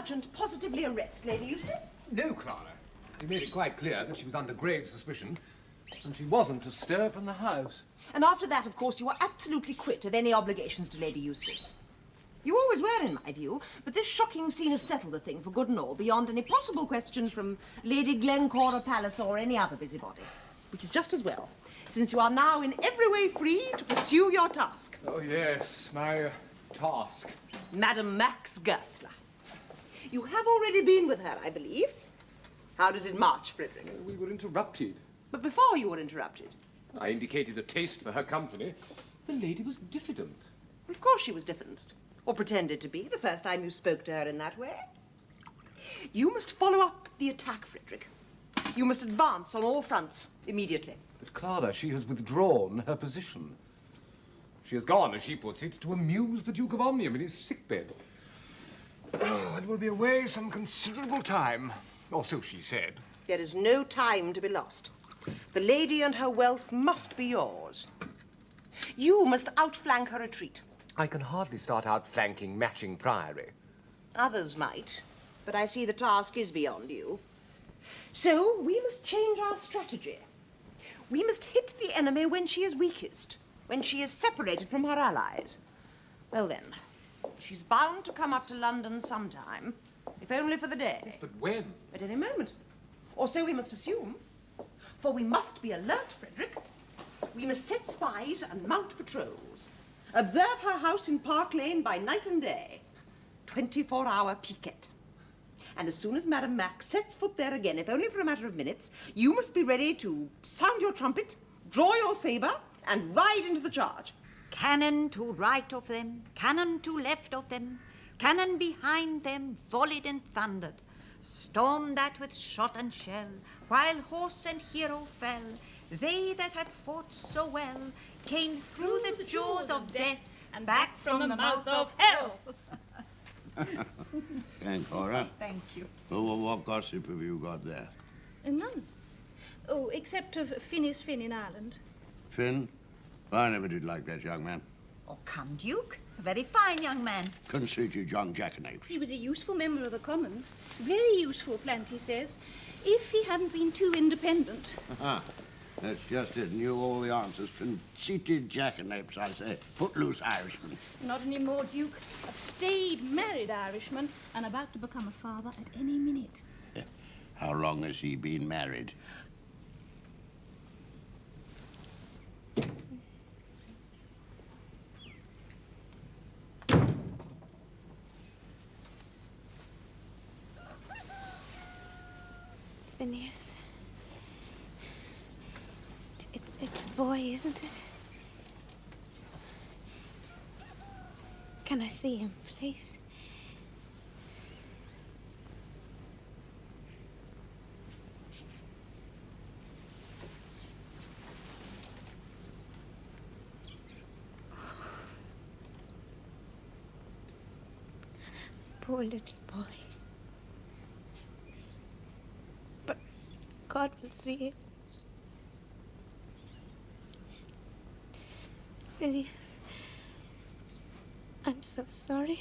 sergeant positively arrest Lady Eustace? No, Clara. He made it quite clear that she was under grave suspicion, and she wasn't to stir from the house. And after that, of course, you were absolutely quit of any obligations to Lady Eustace. You always were, in my view, but this shocking scene has settled the thing for good and all, beyond any possible questions from Lady Glencora Palliser or any other busybody. Which is just as well, since you are now in every way free to pursue your task. Oh, yes, my task. Madame Max Goesler. You have already been with her, I believe. How does it march, Frederick? We were interrupted. But before you were interrupted. I indicated a taste for her company. The lady was diffident. Of course she was diffident. Or pretended to be the first time you spoke to her in that way. You must follow up the attack, Frederick. You must advance on all fronts immediately. But Clara, she has withdrawn her position. She has gone, as she puts it, to amuse the Duke of Omnium in his sickbed. Oh, and will be away some considerable time. Or so she said. There is no time to be lost. The lady and her wealth must be yours. You must outflank her retreat. I can hardly start out flanking Matching Priory. Others might, but I see the task is beyond you. So we must change our strategy. We must hit the enemy when she is weakest, when she is separated from her allies. Well then, she's bound to come up to London sometime, if only for the day. Yes, but when? At any moment. Or so we must assume. For we must be alert, Frederick. We must set spies and mount patrols. Observe her house in Park Lane by night and day. 24-hour piquet. And as soon as Madame Max sets foot there again, if only for a matter of minutes, you must be ready to sound your trumpet, draw your sabre, and ride into the charge. Cannon to right of them, cannon to left of them, cannon behind them volleyed and thundered. Stormed that with shot and shell, while horse and hero fell. They that had fought so well came through the jaws of death and back from the mouth of hell. Thanks, Cora. Thank you. Well, what gossip have you got there? None. Oh, except of Phineas Finn in Ireland. Finn? I never did like that young man. Oh, come, Duke. A very fine young man. Conceited young jackanapes. He was a useful member of the Commons. Very useful, Planty says, if he hadn't been too independent. That's just it. Knew all the answers. Conceited jackanapes, I say. Footloose Irishman. Not anymore, Duke. A staid, married Irishman and about to become a father at any minute. How long has he been married? Phineas. It's a boy, isn't it? Can I see him, please? Poor little boy. But God will see it. Phineas, I'm so sorry.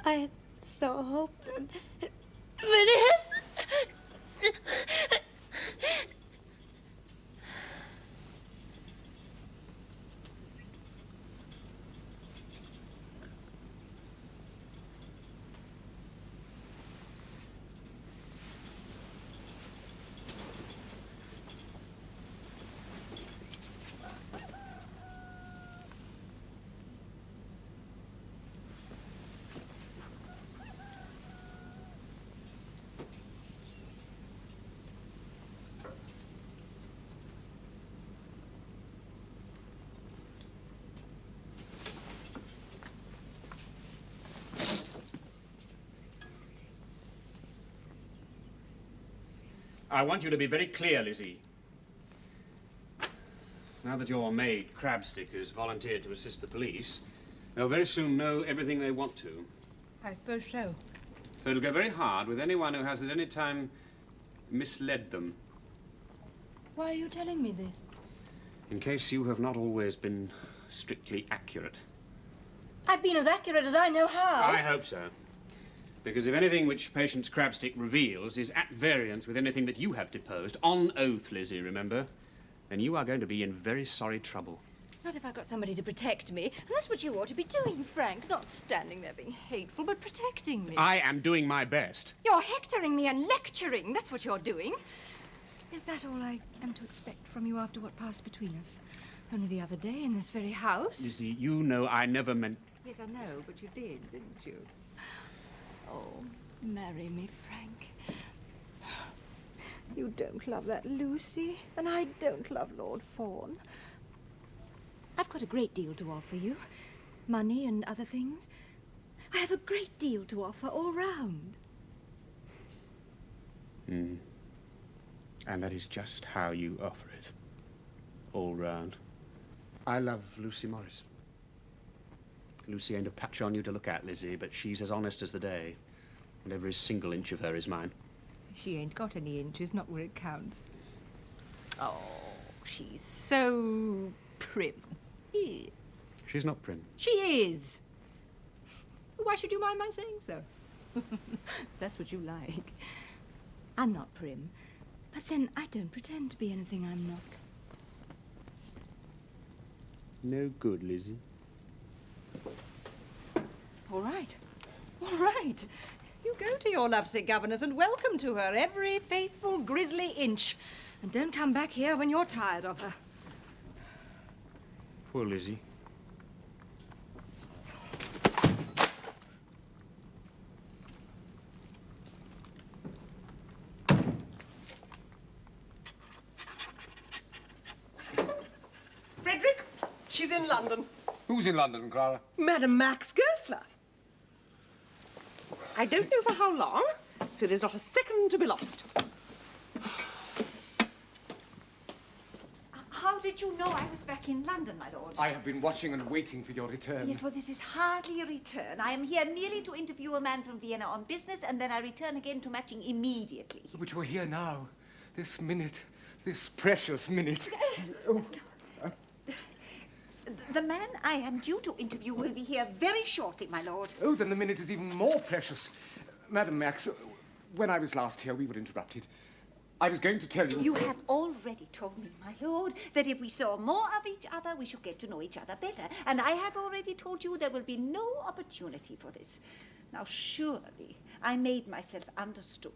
I had so hoped that... Phineas! I want you to be very clear, Lizzie. Now that your maid, Crabstick, has volunteered to assist the police, they'll very soon know everything they want to. I suppose so. So it'll go very hard with anyone who has at any time misled them. Why are you telling me this? In case you have not always been strictly accurate. I've been as accurate as I know how. I hope so. Because if anything which Patience Crabstick reveals is at variance with anything that you have deposed, on oath, Lizzie, remember, then you are going to be in very sorry trouble. Not if I've got somebody to protect me. And that's what you ought to be doing, Frank. Not standing there being hateful, but protecting me. I am doing my best. You're hectoring me and lecturing. That's what you're doing. Is that all I am to expect from you after what passed between us? Only the other day in this very house. Lizzie, you know I never meant... Yes, I know, but you did, didn't you? Oh, marry me, Frank. You don't love that Lucy, and I don't love Lord Fawn. I've got a great deal to offer you. Money and other things. I have a great deal to offer all round. And that is just how you offer it. All round. I love Lucy Morris. Lucy ain't a patch on you to look at, Lizzie, but she's as honest as the day. And every single inch of her is mine. She ain't got any inches, not where it counts. Oh, she's so prim. Yeah. She's not prim. She is. Why should you mind my saying so? That's what you like. I'm not prim, but then I don't pretend to be anything I'm not. No good, Lizzie. All right. All right. You go to your lovesick governess and welcome to her every faithful grisly inch. And don't come back here when you're tired of her. Poor Lizzie. Frederick, she's in London. Who's in London, Clara? Madam Max Goesler. I don't know for how long, so there's not a second to be lost. How did you know I was back in London, my lord? I have been watching and waiting for your return. Yes, well, this is hardly a return. I am here merely to interview a man from Vienna on business, and then I return again to Matching immediately. But you're here now. This minute. This precious minute. The man I am due to interview will be here very shortly, my lord. Oh, then the minute is even more precious. Madam Max, when I was last here, we were interrupted. I was going to tell you... You have already told me, my lord, that if we saw more of each other, we should get to know each other better. And I have already told you there will be no opportunity for this. Now, surely, I made myself understood.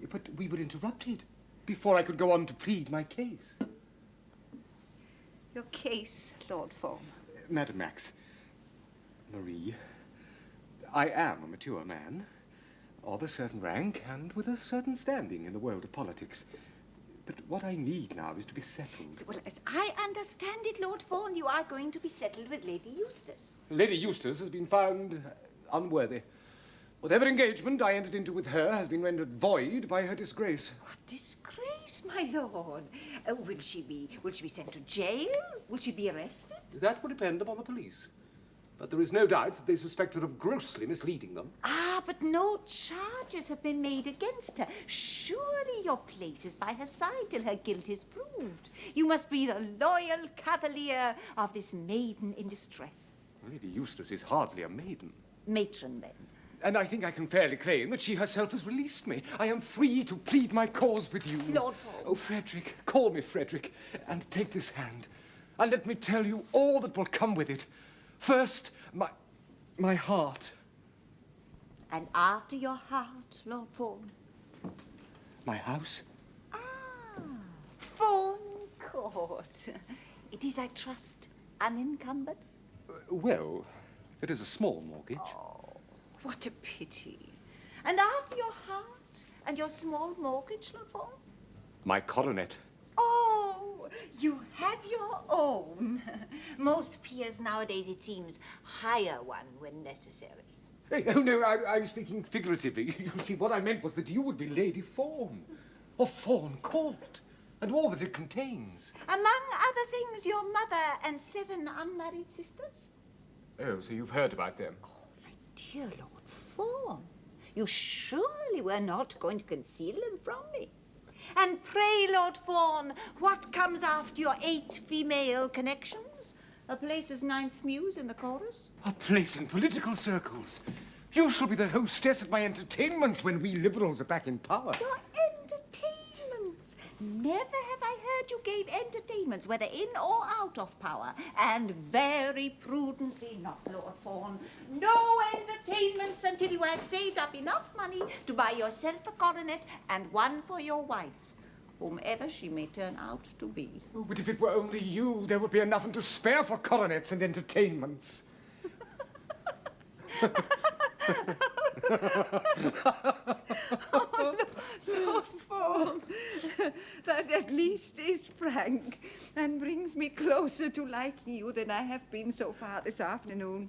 But we were interrupted before I could go on to plead my case. Your case, Lord Fawn. Madam Max, Marie, I am a mature man, of a certain rank and with a certain standing in the world of politics. But what I need now is to be settled. So, well, as I understand it, Lord Fawn, you are going to be settled with Lady Eustace. Lady Eustace has been found unworthy. Whatever engagement I entered into with her has been rendered void by her disgrace. What disgrace, my lord? Will she be sent to jail? Will she be arrested? That will depend upon the police. But there is no doubt that they suspect her of grossly misleading them. Ah, but no charges have been made against her. Surely your place is by her side till her guilt is proved. You must be the loyal cavalier of this maiden in distress. Lady Eustace is hardly a maiden. Matron, then. And I think I can fairly claim that she herself has released me. I am free to plead my cause with you. Lord Fawn. Oh, Frederick, call me Frederick, and take this hand. And let me tell you all that will come with it. First, my heart. And after your heart, Lord Fawn? My house. Ah, Fawn Court. It is, I trust, unencumbered? Well, it is a small mortgage. Oh, what a pity. And after your heart and your small mortgage, Lord Fawn? My coronet. Oh, you have your own. Most peers nowadays, it seems, hire one when necessary. Oh, no, I was speaking figuratively. You see, what I meant was that you would be Lady Fawn, of Fawn Court, and all that it contains. Among other things, your mother and 7 unmarried sisters? Oh, so you've heard about them? Oh, my dear Lord Fawn, you surely were not going to conceal them from me. And pray, Lord Fawn, what comes after your 8 female connections? A place as ninth muse in the chorus? A place in political circles. You shall be the hostess at my entertainments when we Liberals are back in power. Your entertainments. Never have I heard you gave entertainments, whether in or out of power. And very prudently not, Lord Fawn. No entertainments until you have saved up enough money to buy yourself a coronet and one for your wife, whomever she may turn out to be. Oh, but if it were only you, there would be enough to spare for coronets and entertainments. Oh, Lord Fawn, that at least is frank and brings me closer to liking you than I have been so far this afternoon.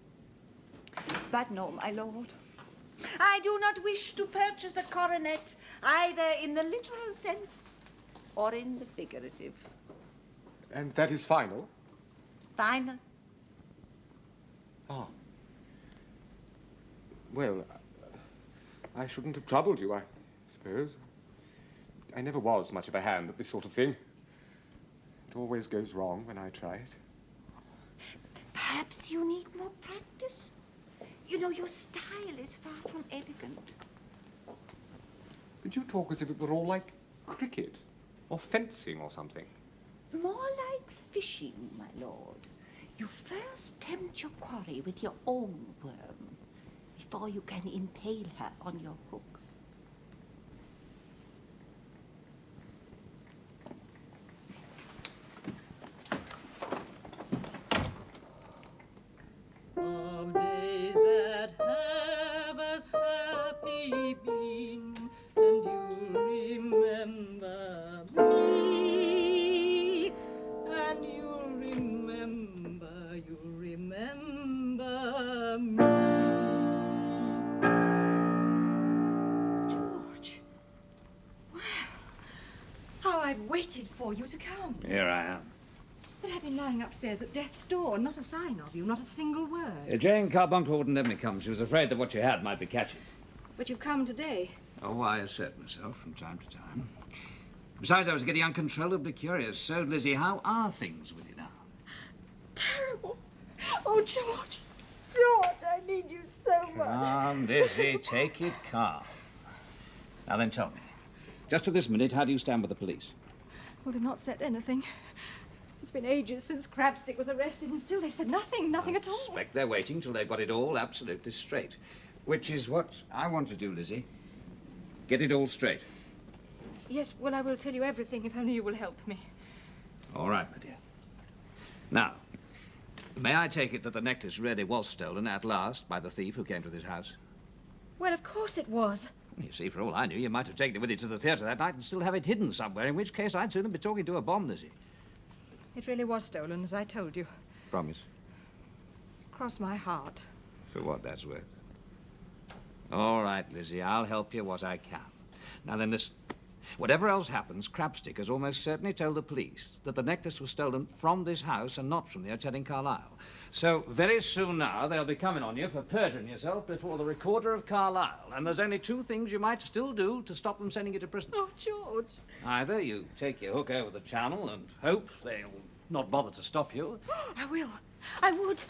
But no, my lord, I do not wish to purchase a coronet either in the literal sense or in the figurative. And that is final? Final. Oh. Well, I shouldn't have troubled you, I suppose. I never was much of a hand at this sort of thing. It always goes wrong when I try it. Perhaps you need more practice. You know, your style is far from elegant. But you talk as if it were all like cricket or fencing or something. More like fishing, my lord. You first tempt your quarry with your own worm before you can impale her on your hook. Of days that have as happy been, and you'll remember me, and you'll remember me. George. Well, how I've waited for you to come. Here I am. But I've been lying upstairs at death's door, not a sign of you, not a single word. Jane Carbuncle wouldn't let me come. She was afraid that what she had might be catching. But you've come today. Oh, I assert myself from time to time. Besides, I was getting uncontrollably curious. So, Lizzie, how are things with you now? Terrible. Oh, George. George, I need you so much. Calm, Lizzie. Take it calm. Now then, tell me. Just at this minute, how do you stand with the police? Well, they've not said anything. It's been ages since Crabstick was arrested, and still they've said nothing at all. I suspect they're waiting till they've got it all absolutely straight. Which is what I want to do, Lizzie. Get it all straight. Yes, well, I will tell you everything if only you will help me. All right, my dear. Now, may I take it that the necklace really was stolen at last by the thief who came to this house? Well, of course it was. You see, for all I knew, you might have taken it with you to the theatre that night and still have it hidden somewhere, in which case I'd sooner be talking to a bomb, Lizzie. It really was stolen, as I told you. Promise. Cross my heart. For what that's worth. All right, Lizzie, I'll help you what I can. Now then, listen. Whatever else happens, Crabstick has almost certainly told the police that the necklace was stolen from this house and not from the hotel in Carlisle. So very soon now they'll be coming on you for perjuring yourself before the recorder of Carlisle. And there's only two things you might still do to stop them sending you to prison. Oh, George. Either you take your hook over the channel and hope they'll not bother to stop you. I will. I would.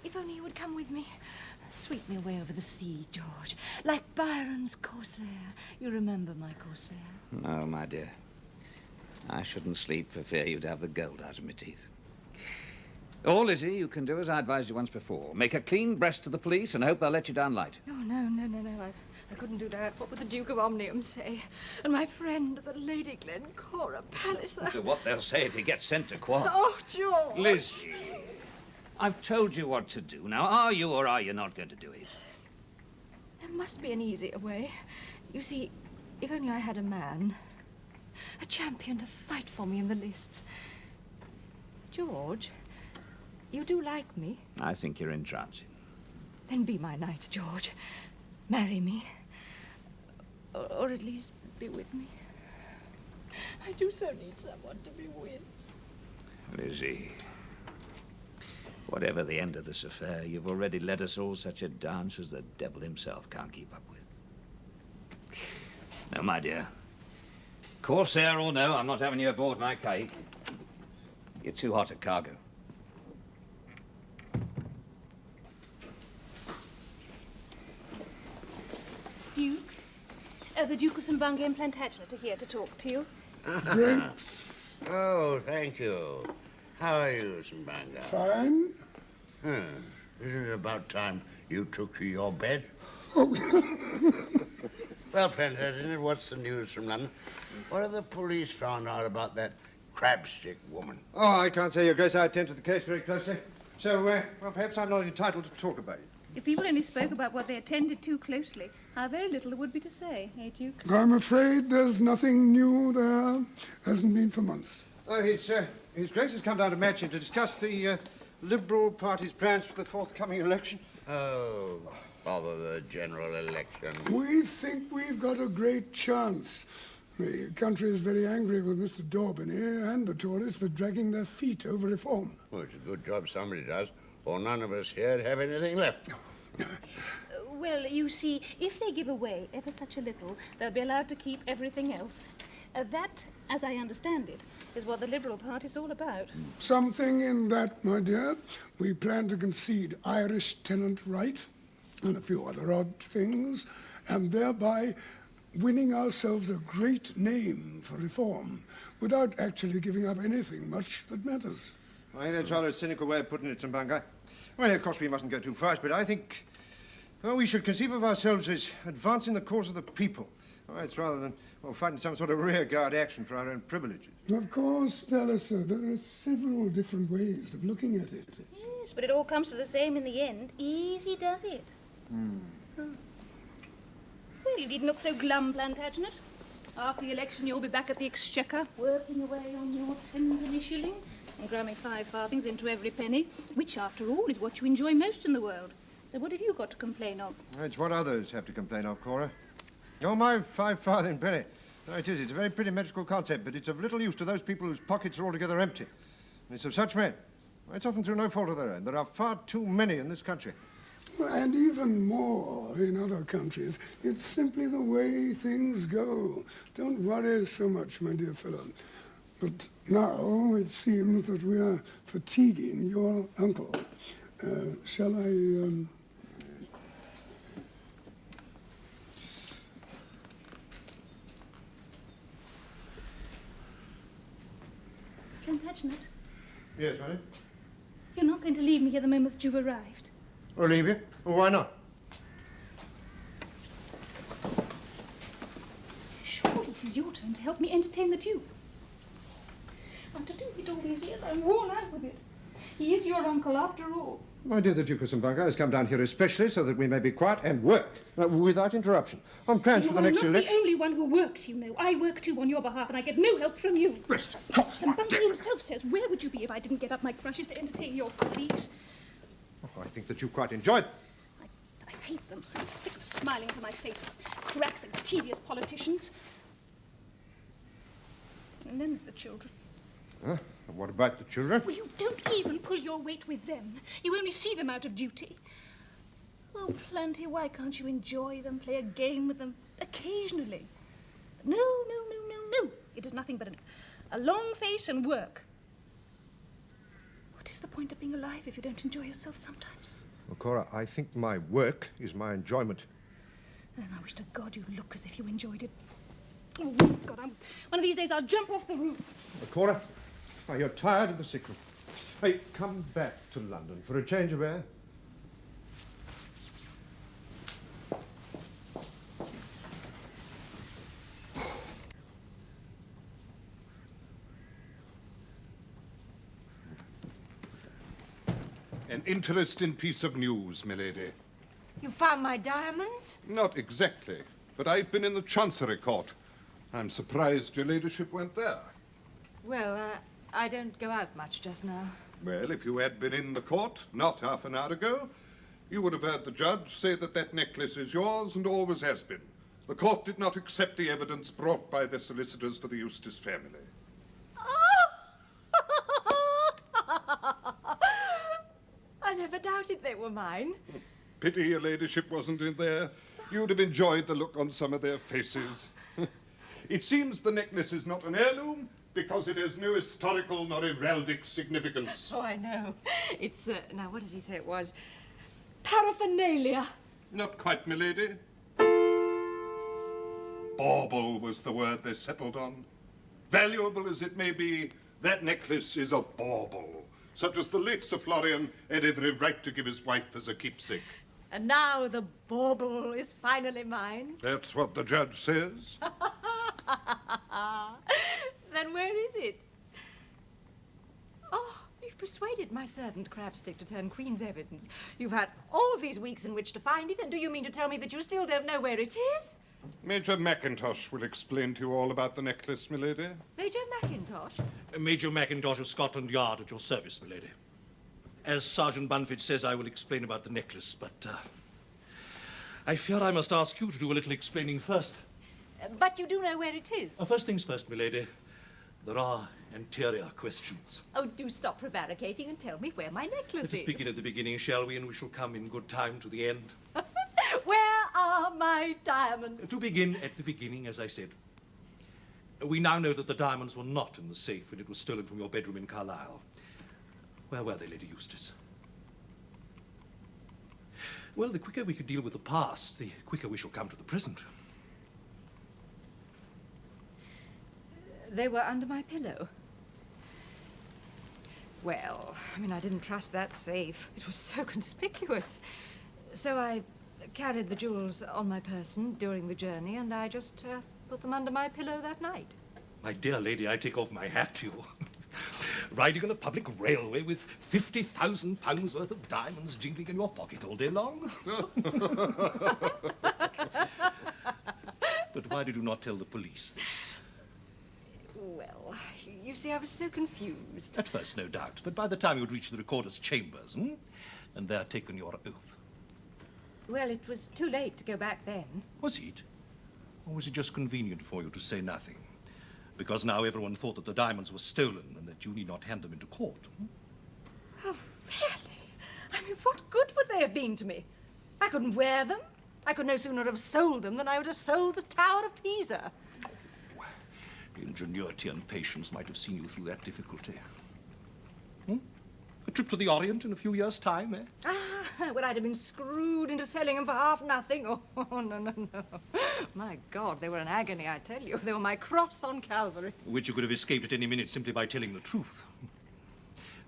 If only you would come with me. Sweep me away over the sea, George. Like Byron's Corsair. You remember my Corsair? No, my dear. I shouldn't sleep for fear you'd have the gold out of my teeth. Or, Lizzie, you can do as I advised you once before. Make a clean breast to the police and hope they'll let you down light. Oh, no. I couldn't do that. What would the Duke of Omnium say? And my friend, the Lady Glencora Palliser. To what they'll say if he gets sent to Quad. Oh, George. Lizzie, I've told you what to do. Now, are you or are you not going to do it? There must be an easier way. You see, if only I had a man, a champion to fight for me in the lists. George, you do like me? I think you're entrancing. Then be my knight, George. Marry me. Or at least be with me. I do so need someone to be with. Lizzie, whatever the end of this affair, you've already led us all such a dance as the devil himself can't keep up with. No, my dear. Corsair or no, I'm not having you aboard my kite. You're too hot at cargo. the Duke of St. Bungay and Plantagenet are here to talk to you. Grapes. Oh, thank you. How are you, St. Bungay? Fine. Isn't it about time you took to your bed? Oh. Well, Plantagenet, what's the news from London? What have the police found out about that crabstick woman? Oh, I can't say, Your Grace. I attend to the case very closely. So, well, perhaps I'm not entitled to talk about it. If people only spoke about what they attended to closely, how very little there would be to say, eh, Duke? I'm afraid there's nothing new there. Hasn't been for months. Oh, His Grace has come down to Matching to discuss the Liberal Party's plans for the forthcoming election. Oh, bother the general election. We think we've got a great chance. The country is very angry with Mr. Daubeny and the Tories for dragging their feet over reform. Well, it's a good job somebody does, or none of us here'd have anything left. Well, you see, if they give away ever such a little, they'll be allowed to keep everything else. That, as I understand it, is what the Liberal Party's all about. Something in that, my dear. We plan to concede Irish tenant right and a few other odd things, and thereby winning ourselves a great name for reform without actually giving up anything much that matters. I think that's rather a cynical way of putting it, St. Bungay. Well, of course, we mustn't go too fast, but I think we should conceive of ourselves as advancing the cause of the people. It's rather than fighting some sort of rearguard action for our own privileges. Of course, Palliser, there are several different ways of looking at it. Yes, but it all comes to the same in the end. Easy does it. Well, you needn't look so glum, Plantagenet. After the election, you'll be back at the Exchequer, working away on your 10-penny shilling and cramming 5 farthings into every penny, which, after all, is what you enjoy most in the world. So what have you got to complain of? It's what others have to complain of, Cora. Oh, my 5-farthing penny. No, it is. It's a very pretty metrical concept, but it's of little use to those people whose pockets are altogether empty. And it's of such men. It's often through no fault of their own. There are far too many in this country. And even more in other countries. It's simply the way things go. Don't worry so much, my dear fellow. But now it seems that we are fatiguing your uncle. Shall I... Plantagenet, Yes, madam? you're not going to leave me here the moment that you've arrived. Or leave you? Well, why not? Surely it is your turn to help me entertain the Duke. After doing it all these years, I'm worn out with it. He is your uncle after all. My dear, the Duke of St. Bungay has come down here especially so that we may be quiet and work without interruption on plans for the next election. You're not the only one who works, you know. I work too on your behalf, and I get no help from you. St. Bungay himself says, where would you be if I didn't get up my crushes to entertain your colleagues? Oh, I think that you quite enjoyed them. I hate them. I'm sick of smiling to my face. Cracks and tedious politicians. And then there's the children. Huh? And what about the children? Well, you don't even pull your weight with them. You only see them out of duty. Oh, Planty, why can't you enjoy them, play a game with them occasionally? No. It is nothing but a long face and work. What is the point of being alive if you don't enjoy yourself sometimes? Well, Cora, I think my work is my enjoyment. And I wish to God you'd look as if you enjoyed it. Oh, God, one of these days I'll jump off the roof. Well, Cora, you're tired of the sick room. Hey, come back to London for a change of air. An interesting piece of news, milady. You found my diamonds? Not exactly, but I've been in the Chancery Court. I'm surprised your ladyship went there. Well, I don't go out much just now. Well, if you had been in the court not half an hour ago, you would have heard the judge say that that necklace is yours and always has been. The court did not accept the evidence brought by the solicitors for the Eustace family. I never doubted they were mine. Pity your ladyship wasn't in there. You'd have enjoyed the look on some of their faces. It seems the necklace is not an heirloom because it has no historical nor heraldic significance. Oh, I know. It's, now, what did he say it was? Paraphernalia. Not quite, milady. bauble was the word they settled on. Valuable as it may be, that necklace is a bauble, such as the late Sir Florian had every right to give his wife as a keepsake. And now the bauble is finally mine. That's what the judge says. Then where is it? Oh, you've persuaded my servant Crabstick to turn Queen's evidence. You've had all these weeks in which to find it, and do you mean to tell me that you still don't know where it is? Major Mackintosh will explain to you all about the necklace, milady. Major Mackintosh? Major Mackintosh of Scotland Yard at your service, milady. As Sergeant Bunfit says, I will explain about the necklace, but I fear I must ask you to do a little explaining first. But you do know where it is. First things first, milady. There are anterior questions. Oh, do stop prevaricating and tell me where my necklace Let us is. begin at the beginning, shall we? And we shall come in good time to the end. Where are my diamonds? To begin at the beginning, as I said. We now know that the diamonds were not in the safe when it was stolen from your bedroom in Carlisle. Where were they, Lady Eustace? Well, the quicker we can deal with the past, the quicker we shall come to the present. They were under my pillow. Well, I mean, I didn't trust that safe. It was so conspicuous. So I carried the jewels on my person during the journey, and I just put them under my pillow that night. My dear lady, I take off my hat to you. Riding on a public railway with £50,000 worth of diamonds jingling in your pocket all day long. But why did you not tell the police this? Well, you see, I was so confused. At first, no doubt, but by the time you'd reached the recorder's chambers, and there taken your oath. Well, it was too late to go back then. Was it? Or was it just convenient for you to say nothing? Because now everyone thought that the diamonds were stolen and that you need not hand them into court. Oh, really? I mean, what good would they have been to me? I couldn't wear them. I could no sooner have sold them than I would have sold the Tower of Pisa. Ingenuity and patience might have seen you through that difficulty. A trip to the Orient in a few years' time, eh? Ah, would I have been screwed into selling them for half nothing? Oh, no. My God, they were an agony, I tell you. They were my cross on Calvary. Which you could have escaped at any minute simply by telling the truth.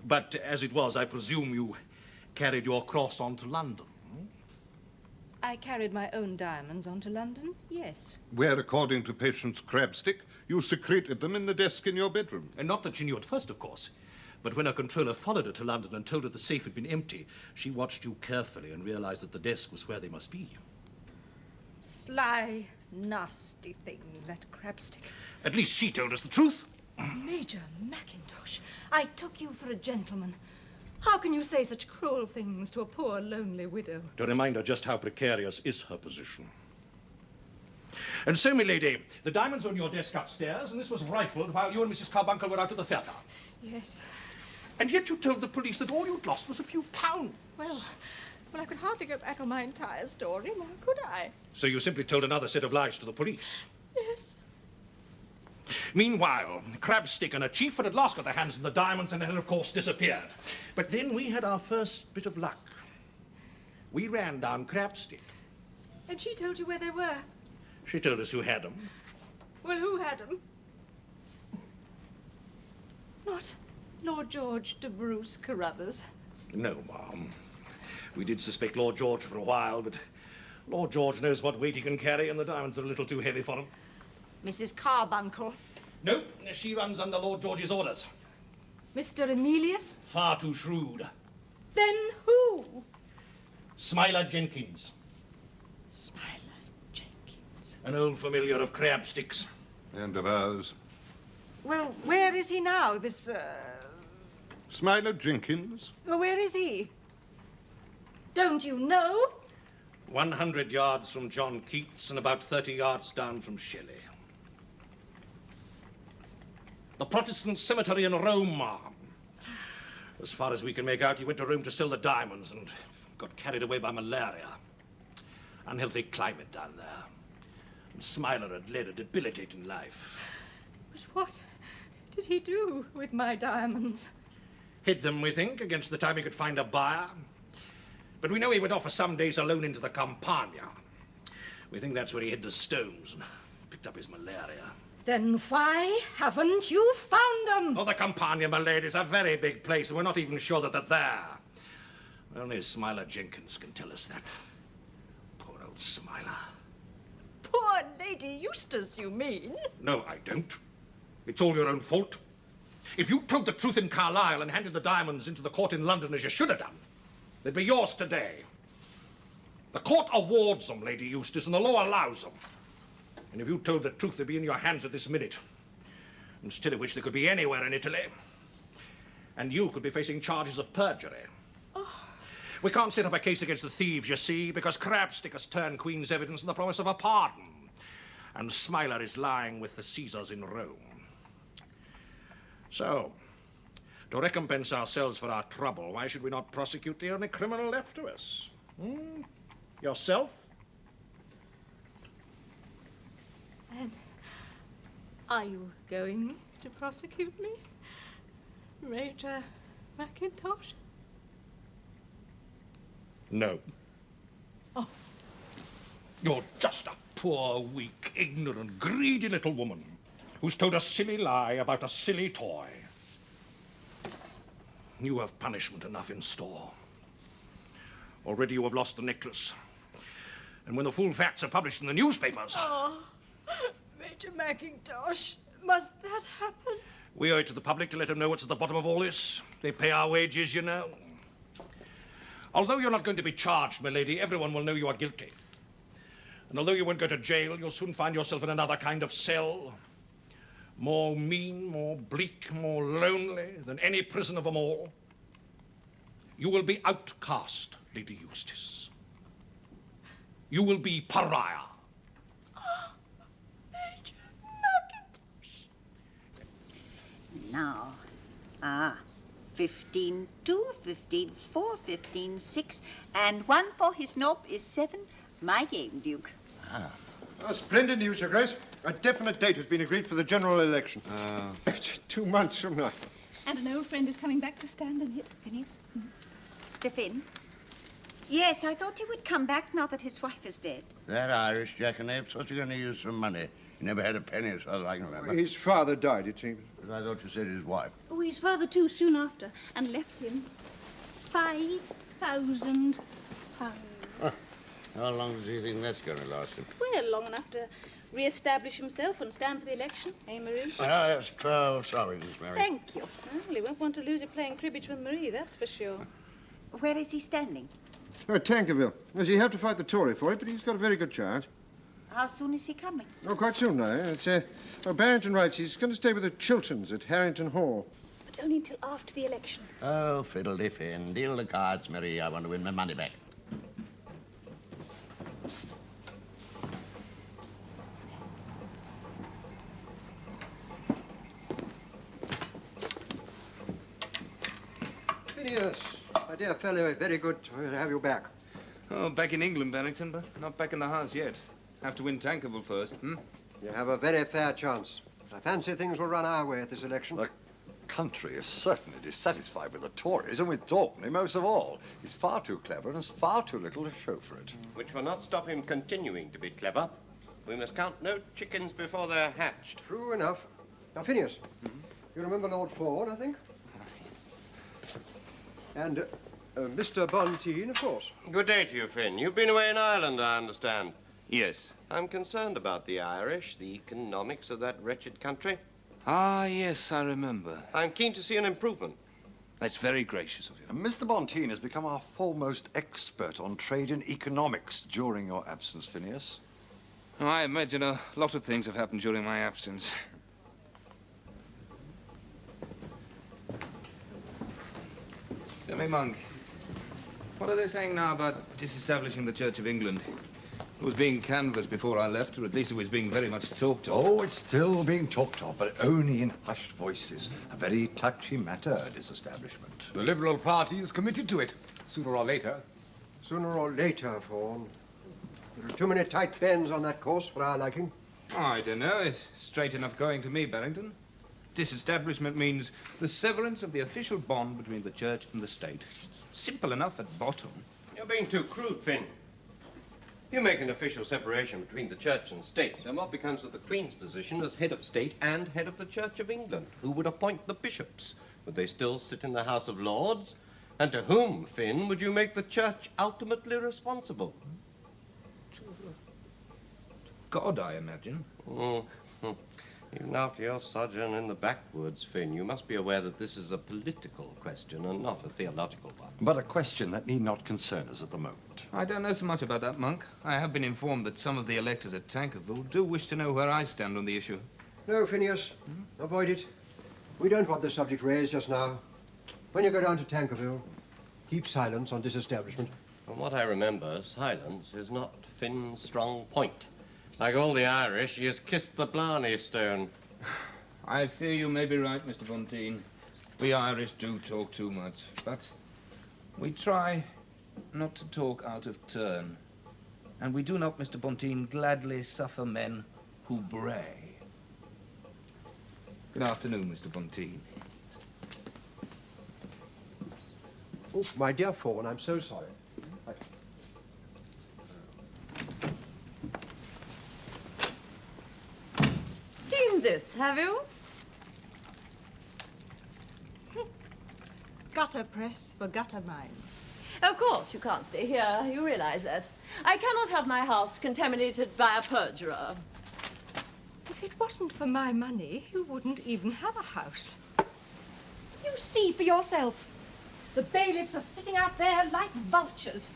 But as it was, I presume you carried your cross on to London. I carried my own diamonds on to London, yes. Where, according to Patience Crabstick, you secreted them in the desk in your bedroom. And not that she knew at first, of course. But when her controller followed her to London and told her the safe had been empty, she watched you carefully and realized that the desk was where they must be. Sly, nasty thing, that Crabstick. At least she told us the truth. Major Mackintosh, I took you for a gentleman. How can you say such cruel things to a poor, lonely widow? To remind her just how precarious is her position. And so, milady, the diamonds are on your desk upstairs, and this was rifled while you and Mrs. Carbuncle were out at the theatre. Yes. And yet you told the police that all you'd lost was a few pounds. Well, I could hardly go back on my entire story, now could I? So you simply told another set of lies to the police? Yes. Meanwhile, Crabstick and her chief had at last got their hands on the diamonds and had, of course, disappeared. But then we had our first bit of luck. We ran down Crabstick. And she told you where they were? She told us who had them. Well, who had them? Not Lord George de Bruce Carruthers. No, ma'am. We did suspect Lord George for a while, but Lord George knows what weight he can carry, and the diamonds are a little too heavy for him. Mrs. Carbuncle. No, she runs under Lord George's orders. Mr. Emilius? Far too shrewd. Then who? Smiler Jenkins. Smiler Jenkins. An old familiar of Crabstick's. And of ours. Well, where is he now, this, Smiler Jenkins? Well, where is he? Don't you know? 100 yards from John Keats and about 30 yards down from Shelley. The Protestant cemetery in Rome, ma'am. As far as we can make out, he went to Rome to sell the diamonds and got carried away by malaria. Unhealthy climate down there. And Smiler had led a debilitating life. But what did he do with my diamonds? Hid them, we think, against the time he could find a buyer. But we know he went off for some days alone into the Campania. We think that's where he hid the stones and picked picked up his malaria. Then why haven't you found them? Oh, the Campania, my lady, is a very big place, and we're not even sure that they're there. Only Smiler Jenkins can tell us that. Poor old Smiler. Poor Lady Eustace, you mean? No, I don't. It's all your own fault. If you told the truth in Carlisle and handed the diamonds into the court in London as you should have done, they'd be yours today. The court awards them, Lady Eustace, and the law allows them. And if you told the truth, they'd be in your hands at this minute. Instead of which they could be anywhere in Italy. And you could be facing charges of perjury. Oh. We can't set up a case against the thieves, you see, because Crabstick has turned Queen's evidence on the promise of a pardon. And Smiler is lying with the Caesars in Rome. So, to recompense ourselves for our trouble, why should we not prosecute the only criminal left to us? Yourself? And are you going to prosecute me, Major Mackintosh? No. Oh. You're just a poor, weak, ignorant, greedy little woman who's told a silly lie about a silly toy. You have punishment enough in store. Already you have lost the necklace. And when the full facts are published in the newspapers... Oh, Major Mackintosh, must that happen? We owe it to the public to let them know what's at the bottom of all this. They pay our wages, you know. Although you're not going to be charged, my lady, everyone will know you are guilty. And although you won't go to jail, you'll soon find yourself in another kind of cell. More mean, more bleak, more lonely than any prison of them all. You will be outcast, Lady Eustace. You will be pariah. Major Mackintosh. Now, 15, 2, 15, 4, 15, 6, and 1 for his knob is 7. My game, Duke. Splendid news, Your Grace. A definite date has been agreed for the general election. It's 2 months from now. And an old friend is coming back to stand in it. Phineas? Step in. Yes, I thought he would come back now that his wife is dead. That Irish jackanapes, what's he going to use for money? He never had a penny as far as I can remember. His father died, it seems. But I thought you said his wife. Oh, his father too, soon after, and left him £5,000. How long does he think that's going to last him? Well, long enough to re-establish himself and stand for the election, eh, Marie? Yes, 12 sovereigns, Mary. Thank you. Well, he won't want to lose it playing cribbage with Marie, that's for sure. Where is he standing? Tankerville. Yes, he had to fight the Tory for it, but he's got a very good chance. How soon is he coming? Oh, quite soon now. It's, Barrington writes he's going to stay with the Chilterns at Harrington Hall. But only until after the election. Oh, fiddle-de-fin. Deal the cards, Mary. I want to win my money back. Phineas, my dear fellow, very good to have you back. Oh, back in England, Barrington, but not back in the house yet. Have to win Tankerville first, You have a very fair chance. I fancy things will run our way at this election. The country is certainly dissatisfied with the Tories, and with Daubeny most of all. He's far too clever and has far too little to show for it. Which will not stop him continuing to be clever. We must count no chickens before they're hatched. True enough. Now, Phineas, you remember Lord Fawn, I think? And Mr. Bonteen, of course. Good day to you, Finn. You've been away in Ireland, I understand. Yes. I'm concerned about the Irish, the economics of that wretched country. Ah, yes, I remember. I'm keen to see an improvement. That's very gracious of you. And Mr. Bonteen has become our foremost expert on trade and economics during your absence, Phineas. Oh, I imagine a lot of things have happened during my absence. Tell me, Monk, what are they saying now about disestablishing the Church of England? It was being canvassed before I left, or at least it was being very much talked of. Oh, it's still being talked of, but only in hushed voices. A very touchy matter, disestablishment. The Liberal Party is committed to it, sooner or later. Sooner or later, Fawn. There are too many tight bends on that course for our liking. Oh, I don't know. It's straight enough going to me, Barrington. Disestablishment means the severance of the official bond between the church and the state. Simple enough at bottom. You're being too crude, Finn. If you make an official separation between the church and state, then what becomes of the Queen's position as head of state and head of the Church of England? Who would appoint the bishops? Would they still sit in the House of Lords? And to whom, Finn, would you make the church ultimately responsible? God, I imagine. Even after your sojourn in the backwoods, Finn, you must be aware that this is a political question and not a theological one. But a question that need not concern us at the moment. I don't know so much about that, Monk. I have been informed that some of the electors at Tankerville do wish to know where I stand on the issue. No, Phineas. Avoid it. We don't want the subject raised just now. When you go down to Tankerville, keep silence on disestablishment. From what I remember, silence is not Finn's strong point. Like all the Irish, he has kissed the Blarney Stone. I fear you may be right, Mr. Bonteen. We Irish do talk too much, but we try not to talk out of turn. And we do not, Mr. Bonteen, gladly suffer men who bray. Good afternoon, Mr. Bonteen. Oh, my dear Fawn, I'm so sorry. Seen this, have you? Gutter press for gutter minds. Of course you can't stay here. You realize that. I cannot have my house contaminated by a perjurer. If it wasn't for my money, you wouldn't even have a house. You see for yourself. The bailiffs are sitting out there like vultures.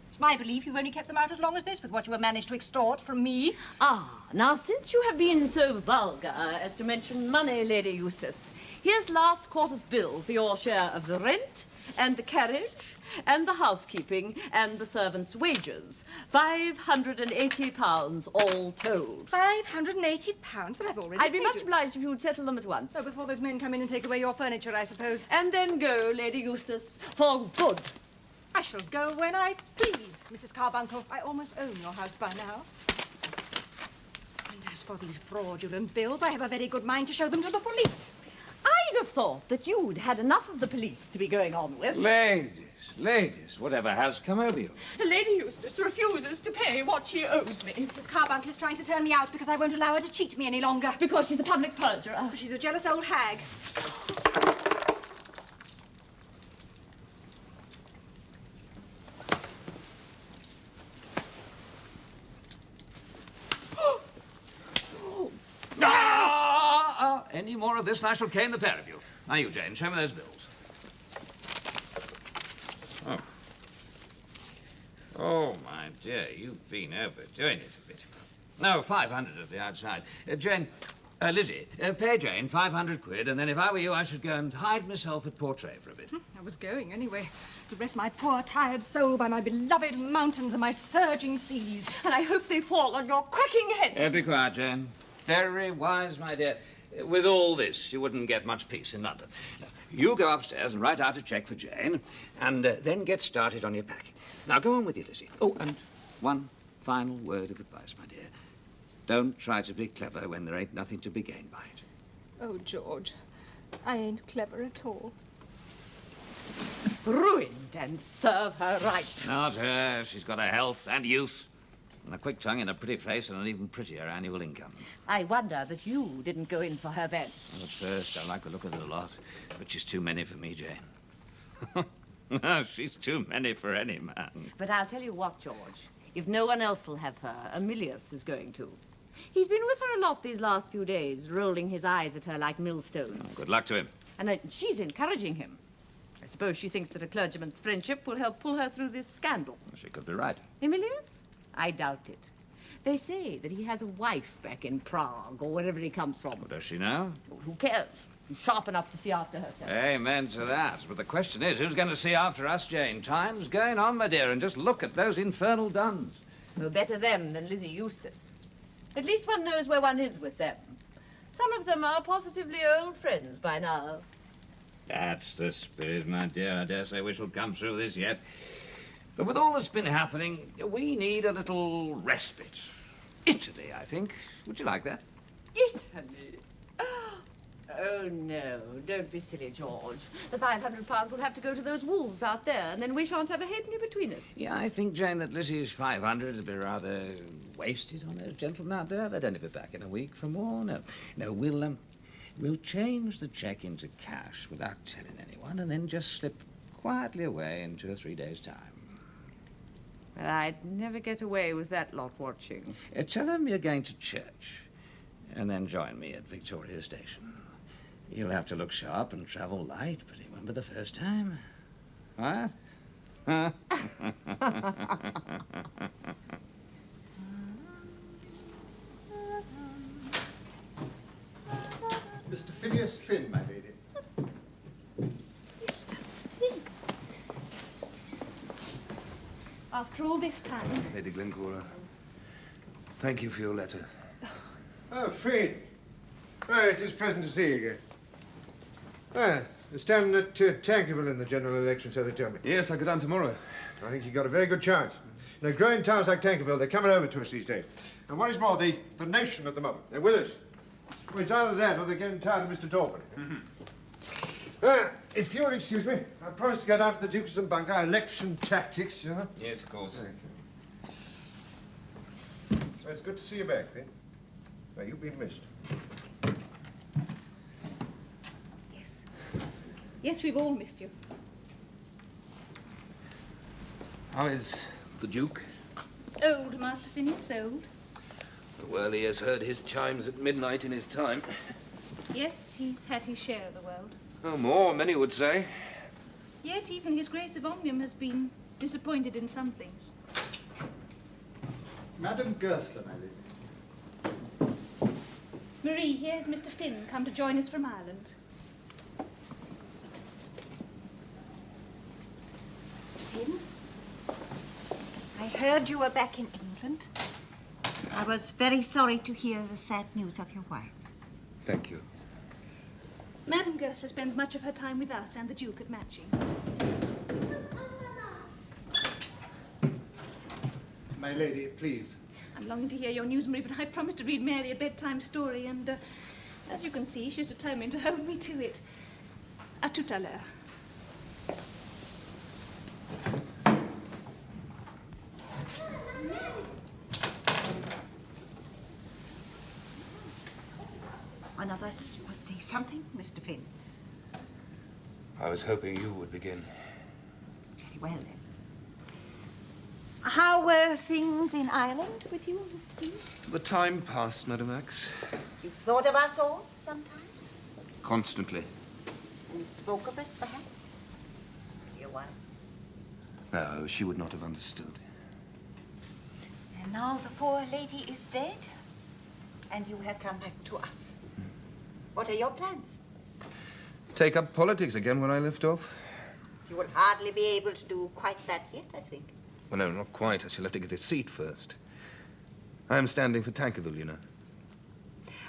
It's my belief you've only kept them out as long as this with what you have managed to extort from me. Ah, now since you have been so vulgar as to mention money, Lady Eustace, here's last quarter's bill for your share of the rent and the carriage and the housekeeping and the servants' wages. £580 all told. £580? But I've already I'd be paid much you. obliged if you would settle them at once. Oh, before those men come in and take away your furniture, I suppose. And then go, Lady Eustace, for good. I shall go when I please, Mrs. Carbuncle. I almost own your house by now. And as for these fraudulent bills, I have a very good mind to show them to the police. I'd have thought that you'd had enough of the police to be going on with. Ladies, whatever has come over you? Lady Eustace refuses to pay what she owes me. Mrs. Carbuncle is trying to turn me out because I won't allow her to cheat me any longer. Because she's a public perjurer. She's a jealous old hag. Any more of this and I shall cane the pair of you. Now you, Jane, show me those bills. Oh, my dear, you've been overdoing it a bit. No, 500 at the outside. Lizzie, pay Jane 500 quid, and then if I were you, I should go and hide myself at Portray for a bit. I was going anyway, to rest my poor, tired soul by my beloved mountains and my surging seas. And I hope they fall on your cracking head. Be quiet, Jane. Very wise, my dear. With all this, you wouldn't get much peace in London. Now, you go upstairs and write out a cheque for Jane, and then get started on your packing. Now, go on with you, Lizzie. Oh, and one final word of advice, my dear. Don't try to be clever when there ain't nothing to be gained by it. Oh, George, I ain't clever at all. Ruined, and serve her right. Not her. She's got a health and youth, and a quick tongue and a pretty face and an even prettier annual income. I wonder that you didn't go in for her then. Well, at first, I like the look of the lot, but she's too many for me, Jane. No, she's too many for any man. But I'll tell you what, George. If no one else will have her, Emilius is going to. He's been with her a lot these last few days, rolling his eyes at her like millstones. Good luck to him. And she's encouraging him. I suppose she thinks that a clergyman's friendship will help pull her through this scandal. She could be right. Emilius? I doubt it. They say that he has a wife back in Prague, or wherever he comes from. Well, does she know? Well, who cares? She's sharp enough to see after herself. Amen to that. But the question is, who's going to see after us, Jane? Time's going on, my dear, and just look at those infernal duns. No better them than Lizzie Eustace. At least one knows where one is with them. Some of them are positively old friends by now. That's the spirit, my dear. I dare say we shall come through this yet. But with all that's been happening, we need a little respite. Italy, I think. Would you like that? Italy? Oh, no, don't be silly, George. The £500 will have to go to those wolves out there, and then we shan't have a halfpenny between us. Yeah, I think, Jane, that Lizzie's 500 would be rather wasted on those gentlemen out there. They'd only be back in a week for more. No, we'll change the cheque into cash without telling anyone, and then just slip quietly away in 2 or 3 days' time. Well, I'd never get away with that lot watching. Tell them you're going to church, and then join me at Victoria Station. You'll have to look sharp and travel light, but remember the first time? What? Mr. Phineas Finn, my lady. Mr. Finn. After all this time. Lady Glencora, thank you for your letter. Oh, Finn. Oh, it is pleasant to see you again. Ah, you're standing at Tankerville in the general election, so they tell me. Yes, I go down tomorrow. I think you've got a very good chance. You know, growing towns like Tankerville, they're coming over to us these days. And what is more, the nation at the moment, they're with us. Well, it's either that or they're getting tired of Mr. Dorpan. If you'll excuse me, I promised to go down to the Dukes and Bunker, election tactics, you know. Yes, of course. Well, it's good to see you back, Finn. Now, you've been missed. Yes, we've all missed you. How is the Duke? Old, Master Phineas, old. Well, he has heard his chimes at midnight in his time. Yes, he's had his share of the world. Oh, more, many would say. Yet even his Grace of Omnium has been disappointed in some things. Madam Goesler, my lady. Marie, here's Mr. Finn, come to join us from Ireland. Mr. Finn, I heard you were back in England. I was very sorry to hear the sad news of your wife. Thank you. Madam Goesler spends much of her time with us and the Duke at Matching. My lady, please. I'm longing to hear your news, Marie, but I promised to read Mary a bedtime story, and as you can see, she's determined to hold me to it. À tout à l'heure. One of us must say something, Mr. Finn. I was hoping you would begin. Very well, then. How were things in Ireland with you, Mr. Finn? The time passed, Madam Max. You thought of us all sometimes? Constantly. And spoke of us, perhaps? Your wife. No, she would not have understood. And now the poor lady is dead, and you have come back to us. What are your plans? Take up politics again when I left off? You will hardly be able to do quite that yet, I think. Well, no, not quite. I shall have to get a seat first. I am standing for Tankerville, you know.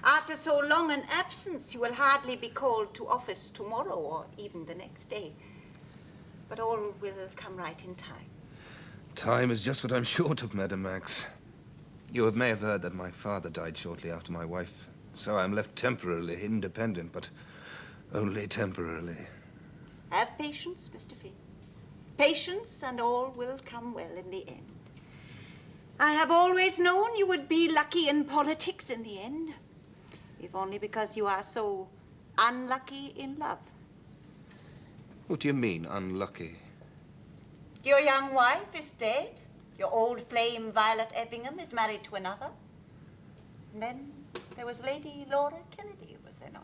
After so long an absence, you will hardly be called to office tomorrow or even the next day. But all will come right in time. Time is just what I'm short of, Madam Max. You may have heard that my father died shortly after my wife, so I'm left temporarily independent, but only temporarily. Have patience, Mr. Finn. Patience, and all will come well in the end. I have always known you would be lucky in politics in the end, if only because you are so unlucky in love. What do you mean, unlucky? Your young wife is dead. Your old flame, Violet Effingham, is married to another. And then there was Lady Laura Kennedy, was there not?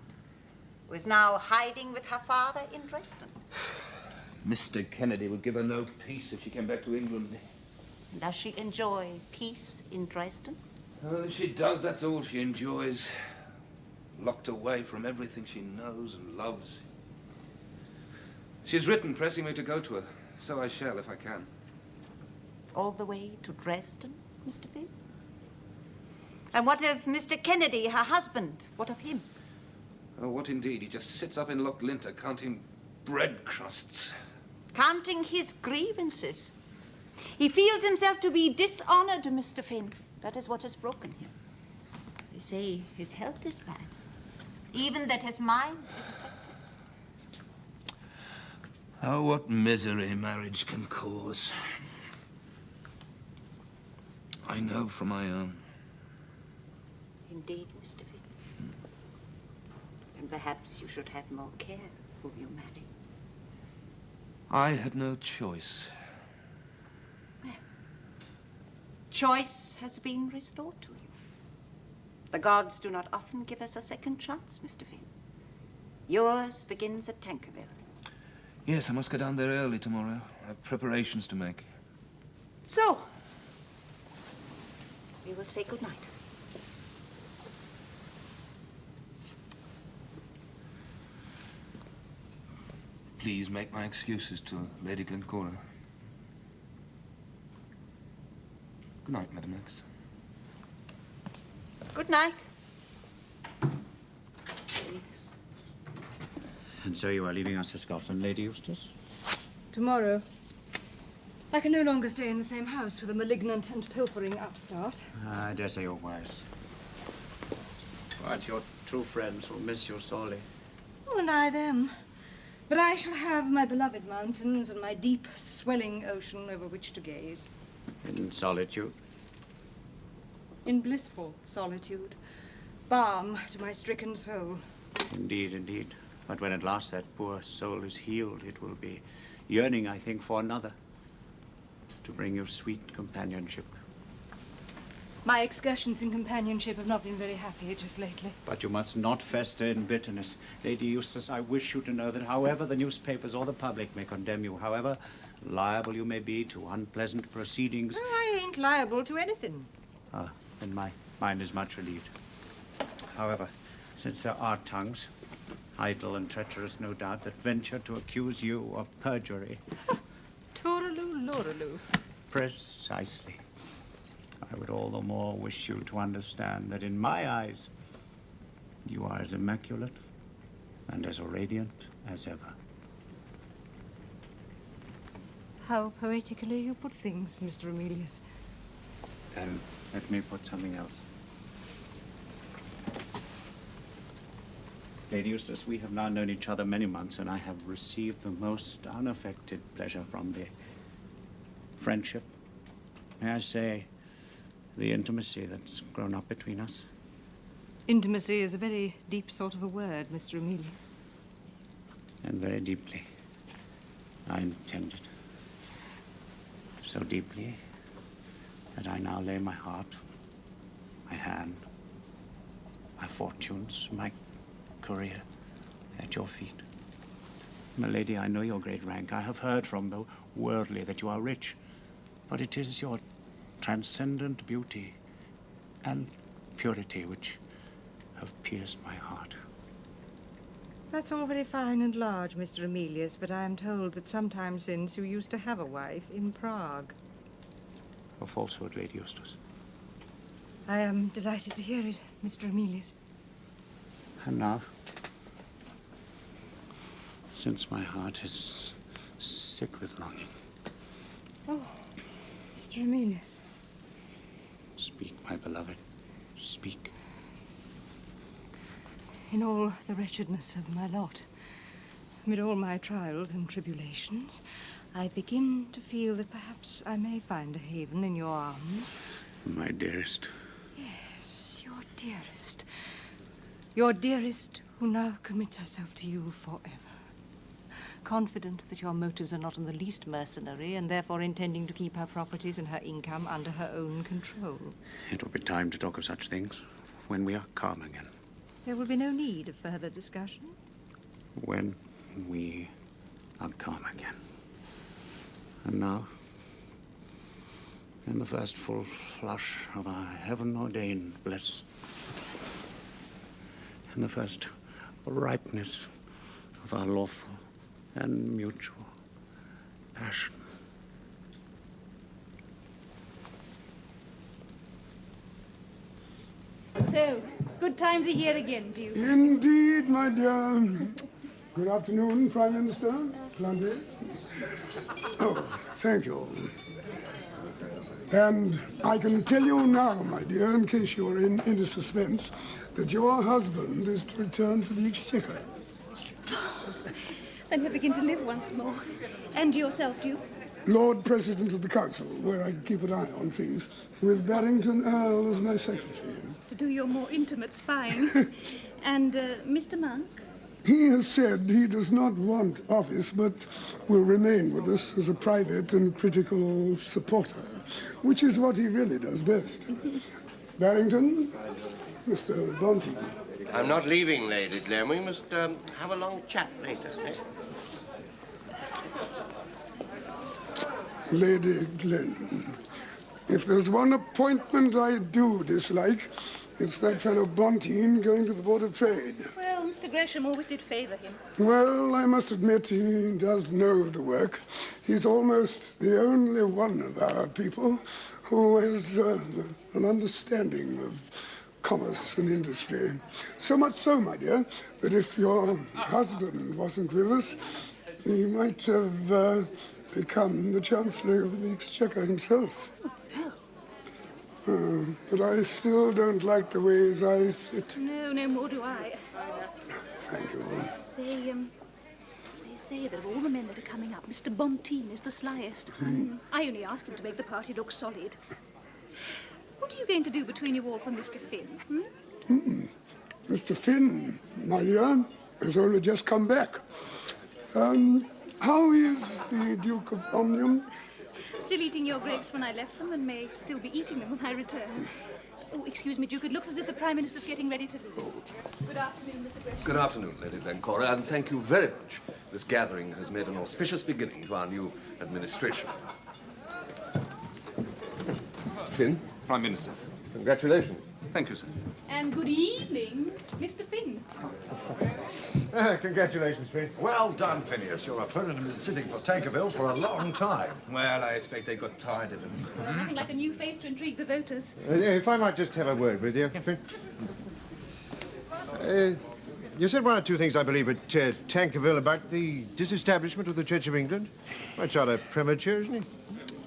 Who is now hiding with her father in Dresden. Mr. Kennedy would give her no peace if she came back to England. Does she enjoy peace in Dresden? Oh, if she does, that's all she enjoys. Locked away from everything she knows and loves. She's written pressing me to go to her, so I shall if I can. All the way to Dresden, Mr. Finn? And what of Mr. Kennedy, her husband? What of him? Oh, what indeed? He just sits up in Loch Linter counting bread crusts. Counting his grievances. He feels himself to be dishonored, Mr. Finn. That is what has broken him. They say his health is bad. even that his mind is affected. Oh, what misery marriage can cause. I know from my own. Indeed, Mr. Finn. And perhaps you should have more care who you marry. I had no choice. Well, choice has been restored to you. The gods do not often give us a second chance, Mr. Finn. Yours begins at Tankerville. Yes, I must go down there early tomorrow. I have preparations to make. So, we will say good night. Please make my excuses to Lady Glencora. Good night, Madam X. Good night. Yes. And so you are leaving us for Scotland, Lady Eustace? Tomorrow. I can no longer stay in the same house with a malignant and pilfering upstart. I dare say you're wise. But your true friends will miss you sorely. Oh, and I them. But I shall have my beloved mountains and my deep, swelling ocean over which to gaze. In solitude? In blissful solitude. Balm to my stricken soul. Indeed, indeed. But when at last that poor soul is healed, it will be yearning, I think, for another. To bring you sweet companionship. My excursions in companionship have not been very happy just lately. But you must not fester in bitterness. Lady Eustace, I wish you to know that however the newspapers or the public may condemn you, however liable you may be to unpleasant proceedings... I ain't liable to anything. Ah, then my mind is much relieved. However, since there are tongues, idle and treacherous no doubt, that venture to accuse you of perjury... Tooraloo, loraloo. Precisely. I would all the more wish you to understand that in my eyes, you are as immaculate and as radiant as ever. How poetically you put things, Mr. Emilius. Then let me put something else. Lady Eustace, we have now known each other many months, and I have received the most unaffected pleasure from the friendship, may I say, the intimacy that's grown up between us. Intimacy is a very deep sort of a word, Mr. Emilius. And very deeply, I intend it. So deeply that I now lay my heart, my hand, my fortunes, my career at your feet. My lady, I know your great rank. I have heard from the worldly that you are rich, but it is your transcendent beauty and purity which have pierced my heart. That's all very fine and large, Mr. Emilius, but I am told that some time since you used to have a wife in Prague. A falsehood, Lady Eustace. I am delighted to hear it, Mr. Emilius. And now, since my heart is sick with longing. Oh, Mr. Emilius. Speak, my beloved, speak. In all the wretchedness of my lot, amid all my trials and tribulations, I begin to feel that perhaps I may find a haven in your arms. My dearest. Yes, your dearest. Your dearest who now commits herself to you forever. Confident that your motives are not in the least mercenary and therefore intending to keep her properties and her income under her own control. It will be time to talk of such things when we are calm again. There will be no need of further discussion. When we are calm again. And now, in the first full flush of our heaven-ordained bliss, in the first ripeness of our lawful and mutual passion. So, good times are here again, Duke. Indeed, my dear. Good afternoon, Prime Minister. Plenty. Oh, thank you. And I can tell you now, my dear, in case you're in suspense, that your husband is to return to the Exchequer. Then he'll begin to live once more. And yourself, Duke? Lord President of the Council, where I keep an eye on things, with Barrington Earl as my secretary. To do your more intimate spying. And Mr. Monk? He has said he does not want office, but will remain with us as a private and critical supporter, which is what he really does best. Barrington, Mr. Bonty. I'm not leaving, Lady Glen. We must have a long chat later. Eh? Lady Glen, if there's one appointment I do dislike, it's that fellow Bonteen going to the Board of Trade. Well, Mr. Gresham always did favour him. Well, I must admit he does know the work. He's almost the only one of our people who has an understanding of commerce and industry. So much so, my dear, that if your husband wasn't with us, he might have become the Chancellor of the Exchequer himself. But I still don't like the way his eyes sit. No, no more do I. Thank you. They say that of all the men that are coming up, Mr. Bonteen is the slyest. I only ask him to make the party look solid. What are you going to do between you all for Mr. Finn? Mr. Finn, my dear, has only just come back. How is the Duke of Omnium? Still eating your grapes when I left them and may still be eating them when I return. Oh, excuse me, Duke. It looks as if the Prime Minister's getting ready to leave. Good afternoon, Mr. Gresham. Good afternoon, Lady Glencora, and thank you very much. This gathering has made an auspicious beginning to our new administration. Mr. Finn? Prime Minister. Congratulations. Thank you, sir. And good evening, Mr. Finn. Congratulations, Finn. Well done, Phineas. Your opponent has been sitting for Tankerville for a long time. Well, I expect they got tired of him. Nothing like a new face to intrigue the voters. If I might just have a word with you, Finn. You said one or two things, I believe, at Tankerville about the disestablishment of the Church of England. That's rather premature, isn't it?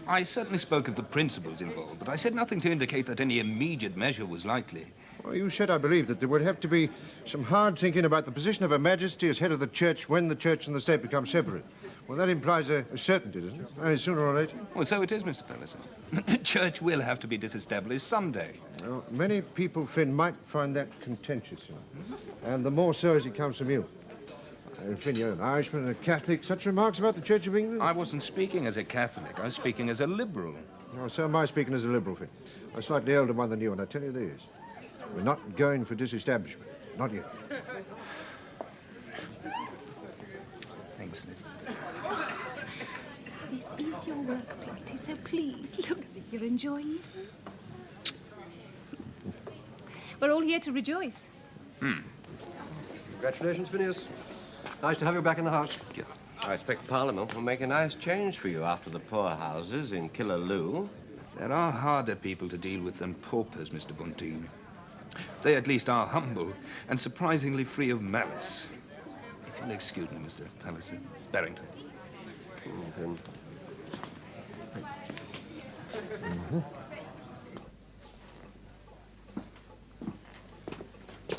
I certainly spoke of the principles involved, but I said nothing to indicate that any immediate measure was likely. Well, you said, I believe, that there would have to be some hard thinking about the position of Her Majesty as head of the Church when the Church and the State become separate. Well, that implies a certainty, doesn't it? I mean, sooner or later. Well, so it is, Mr. Palliser. The Church will have to be disestablished someday. Well, many people, Finn, might find that contentious, you know. And the more so as it comes from you. Finn, you're an Irishman and a Catholic. Such remarks about the Church of England? I wasn't speaking as a Catholic. I was speaking as a liberal. Oh, so am I speaking as a liberal, Finn. I'm a slightly older one than you, and I tell you this. We're not going for disestablishment. Not yet. Thanks, Liz. This is your work, Blighty, so please look as if you're enjoying it. We're all here to rejoice. Congratulations, Phineas. Nice to have you back in the House. I expect Parliament will make a nice change for you after the poorhouses in Killaloe. There are harder people to deal with than paupers, Mr. Bonteen. They at least are humble and surprisingly free of malice. If you'll excuse me, Mr. Palliser. Barrington.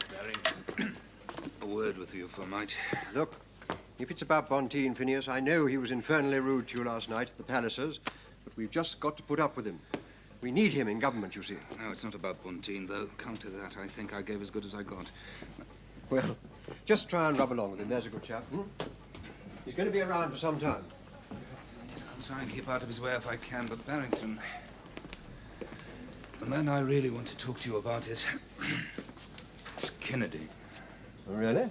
Barrington, a word with you for a night. Look, if it's about Bonteen, Phineas, I know he was infernally rude to you last night at the Pallisers, but we've just got to put up with him. We need him in government, you see. No, it's not about Bonteen, though. Come to that, I think I gave as good as I got. Well, just try and rub along with him. There's a good chap. He's going to be around for some time. Yes, I'll try and keep out of his way if I can, but Barrington, the man I really want to talk to you about is Kennedy. Really?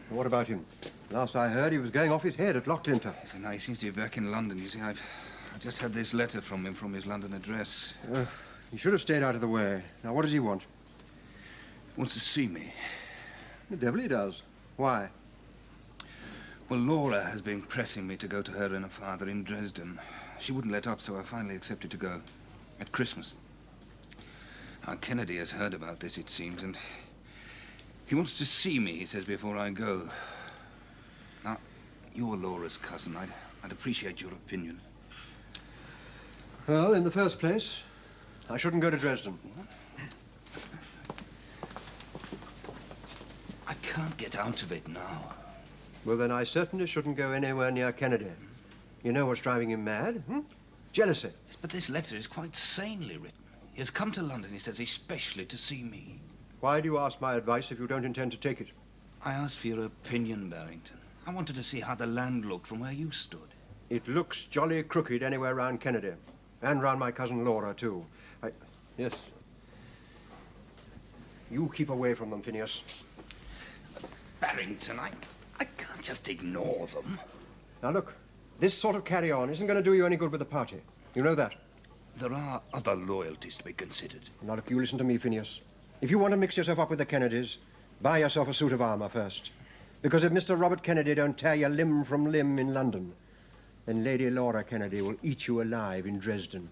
What about him? Last I heard, he was going off his head at Loughlinter. Yes, and now he seems to be back in London. You see, I've just had this letter from him from his London address. He should have stayed out of the way. Now, what does he want? He wants to see me. The devil he does. Why? Well, Laura has been pressing me to go to her and her father in Dresden. She wouldn't let up, so I finally accepted to go. At Christmas. Now, Kennedy has heard about this, it seems, and he wants to see me, he says, before I go. Now, you're Laura's cousin. I'd appreciate your opinion. Well, in the first place, I shouldn't go to Dresden. can't get out of it now. Well, then I certainly shouldn't go anywhere near Kennedy. You know what's driving him mad, Jealousy. Yes, but this letter is quite sanely written. He has come to London, he says, especially to see me. Why do you ask my advice if you don't intend to take it? I asked for your opinion, Barrington. I wanted to see how the land looked from where you stood. It looks jolly crooked anywhere round Kennedy. And round my cousin Laura, too. Yes. You keep away from them, Phineas. Barrington, I can't just ignore them. Now, look, this sort of carry-on isn't going to do you any good with the party. You know that. There are other loyalties to be considered. Now, look, you listen to me, Phineas. If you want to mix yourself up with the Kennedys, buy yourself a suit of armour first. Because if Mr. Robert Kennedy don't tear you limb from limb in London, then Lady Laura Kennedy will eat you alive in Dresden.